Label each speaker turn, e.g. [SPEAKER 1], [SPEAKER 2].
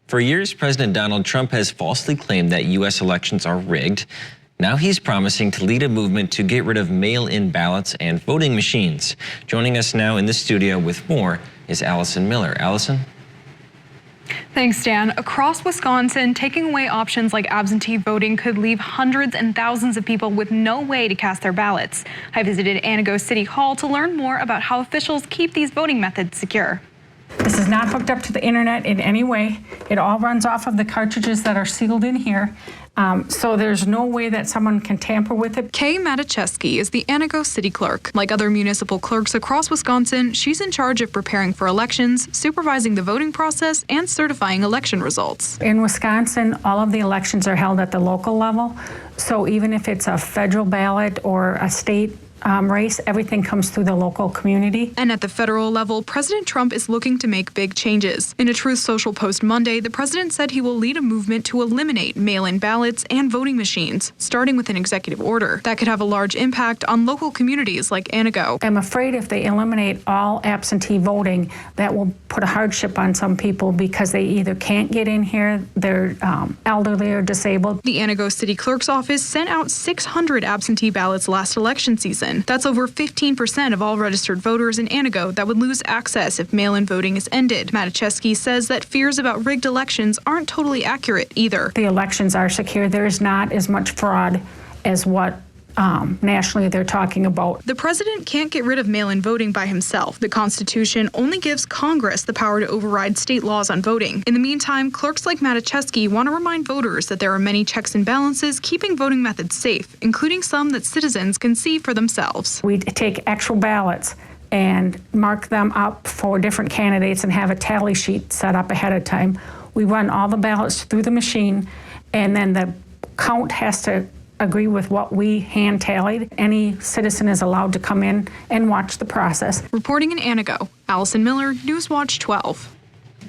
[SPEAKER 1] For years, President Donald Trump has falsely claimed that U.S. elections are rigged. Now he's promising to lead a movement to get rid of mail-in ballots and voting machines. Joining us now in the studio with more is Allison Miller. Allison?
[SPEAKER 2] Thanks, Dan. Across Wisconsin, taking away options like absentee voting could leave hundreds and thousands of people with no way to cast their ballots. I visited Antigo City Hall to learn more about how officials keep these voting methods secure.
[SPEAKER 3] This is not hooked up to the internet in any way. It all runs off of the cartridges that are sealed in here. So there's no way that someone can tamper with it.
[SPEAKER 2] Kay Maticheski is the Antigo City Clerk. Like other municipal clerks across Wisconsin, she's in charge of preparing for elections, supervising the voting process, and certifying election results.
[SPEAKER 3] In Wisconsin, all of the elections are held at the local level. So even if it's a federal ballot or a state race, everything comes through the local community.
[SPEAKER 2] And at the federal level, President Trump is looking to make big changes. In a Truth Social post Monday, the president said he will lead a movement to eliminate mail-in ballots and voting machines, starting with an executive order. That could have a large impact on local communities like Antigo.
[SPEAKER 3] I'm afraid if they eliminate all absentee voting, that will put a hardship on some people because they either can't get in here, they're elderly or disabled.
[SPEAKER 2] The Antigo City Clerk's office sent out 600 absentee ballots last election season. That's over 15% of all registered voters in Antigo that would lose access if mail-in voting is ended. Maticheski says that fears about rigged elections aren't totally accurate either.
[SPEAKER 3] The elections are secure. There is not as much fraud as what nationally they're talking about.
[SPEAKER 2] The president can't get rid of mail-in voting by himself. The Constitution only gives Congress the power to override state laws on voting. In the meantime, clerks like Maticheski want to remind voters that there are many checks and balances keeping voting methods safe, including some that citizens can see for themselves.
[SPEAKER 3] We take actual ballots and mark them up for different candidates and have a tally sheet set up ahead of time. We run all the ballots through the machine, and then the count has to agree with what we hand tallied. Any citizen is allowed to come in and watch the process.
[SPEAKER 2] Reporting in Antigo, Allison Miller, Newswatch 12.